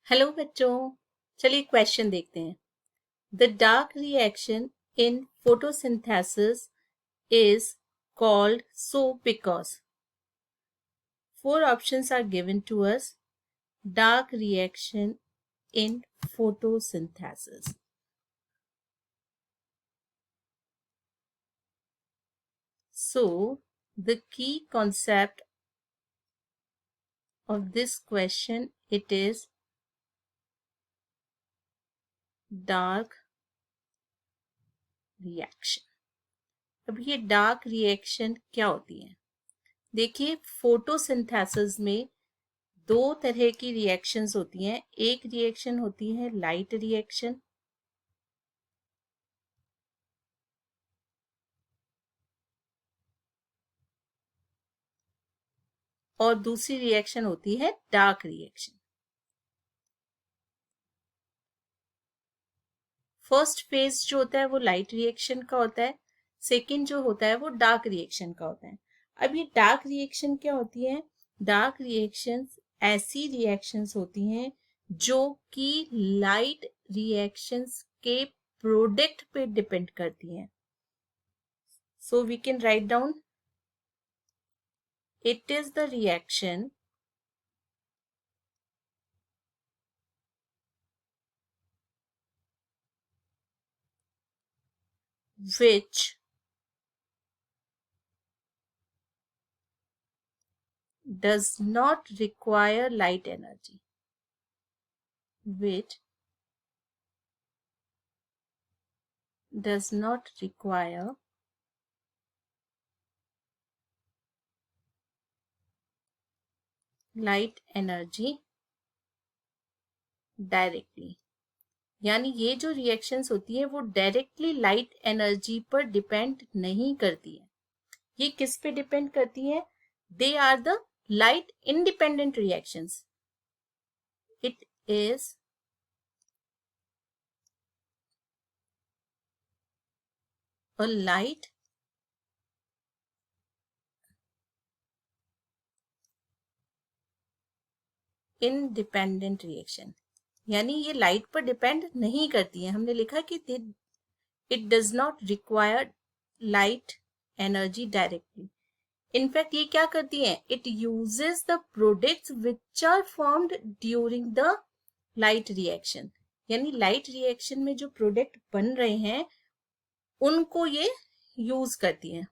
Hello बच्चों, चलिए question देखते हैं। The dark reaction in photosynthesis is called so because. Four options are given to us. Dark reaction in photosynthesis. So the key concept of this question, it is dark reaction. अब ये dark reaction क्या होती है? देखिए, photosynthesis में दो तरह की रिएक्शंस होती हैं। एक रिएक्शन होती है लाइट रिएक्शन, और दूसरी रिएक्शन होती है डार्क रिएक्शन। फर्स्ट फेज जो होता है वो लाइट रिएक्शन का होता है, सेकंड जो होता है वो डार्क रिएक्शन का होता है। अब ये डार्क रिएक्शन क्या होती है? डार्क रिएक्शंस ऐसी रिएक्शंस होती हैं जो कि लाइट रिएक्शंस के प्रोडक्ट पे डिपेंड करती हैं। So we can write down, it is the reaction which does not require light energy, which does not require light energy directly. यानी ये जो रिएक्शंस होती है वो डायरेक्टली लाइट एनर्जी पर डिपेंड नहीं करती है। ये किस पे डिपेंड करती है? They are the light independent reactions. It is a light independent reaction, यानी ये लाइट पर डिपेंड नहीं करती है। हमने लिखा कि it does not require light energy directly. In fact ये क्या करती है? It uses the products which are formed during the light reaction, यानी लाइट रिएक्शन में जो प्रोडक्ट बन रहे हैं उनको ये यूज करती है।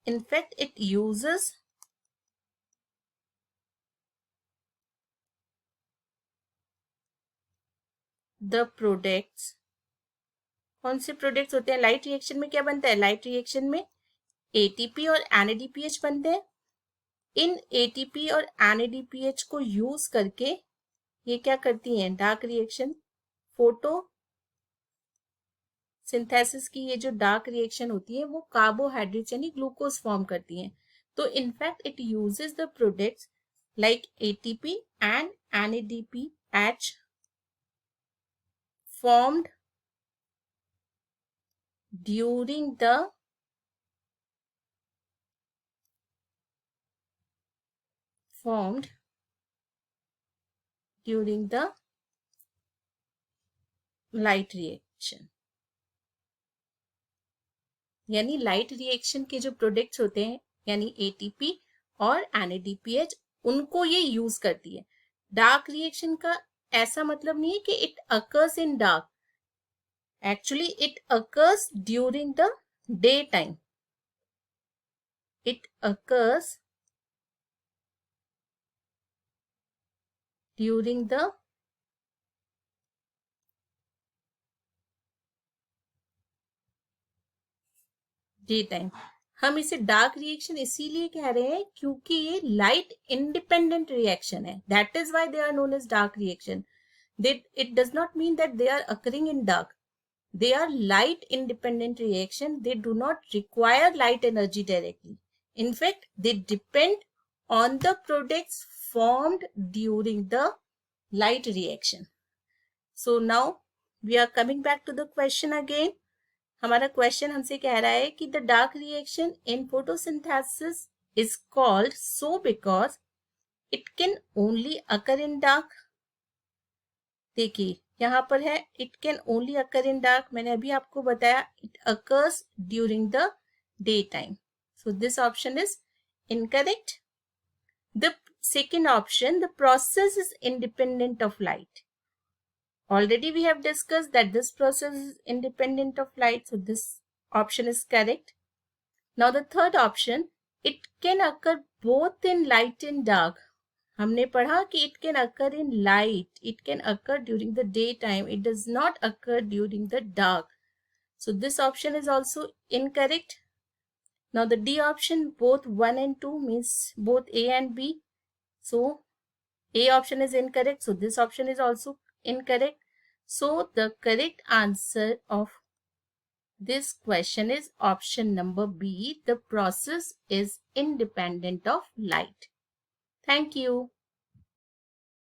In fact it uses the products. कौन से प्रोडक्ट्स होते हैं? लाइट रिएक्शन में क्या बनता है? लाइट रिएक्शन में एटीपी और एनएडीपीएच बनते हैं। इन एटीपी और एनएडीपीएच को यूज करके ये क्या करती हैं? डार्क रिएक्शन, फोटो सिंथेसिस की ये जो डार्क रिएक्शन होती है वो कार्बोहाइड्रेट्स यानी ग्लूकोज फॉर्म करती हैं। तो in fact it uses the products like ATP and NADPH formed during the light reaction। यानी लाइट रिएक्शन के जो प्रोडक्ट्स होते हैं यानी एटीपी और एनएडीपीएच, उनको ये यूज करती है। डार्क रिएक्शन का ऐसा मतलब नहीं है कि it occurs in dark, actually it occurs during the day time. It occurs during the day time. हम इसे डार्क रिएक्शन इसीलिए कह रहे हैं क्योंकि ये लाइट इंडिपेंडेंट रिएक्शन है। That is why they are known as dark reaction. It does not mean that they are occurring in dark. They are light independent reaction. They do not require light energy directly. In fact, they depend on the products formed during the light reaction. So now we are coming back to the question again. हमारा question हमसे कह रहा है कि the dark reaction in photosynthesis is called so because it can only occur in dark. देखिए यहाँ पर है it can only occur in dark, मैंने अभी आपको बताया it occurs during the day time, so this option is incorrect. The second option, the process is independent of light. Already we have discussed that this process is independent of light, so this option is correct. Now the third option, it can occur both in light and dark. हमने पढ़ा कि it can occur in light, it can occur during the daytime, it does not occur during the dark. So this option is also incorrect. Now the D option, both 1 and 2 means both A and B. So A option is incorrect, so this option is also incorrect. So the correct answer of this question is option number B. The process is independent of light. Thank you.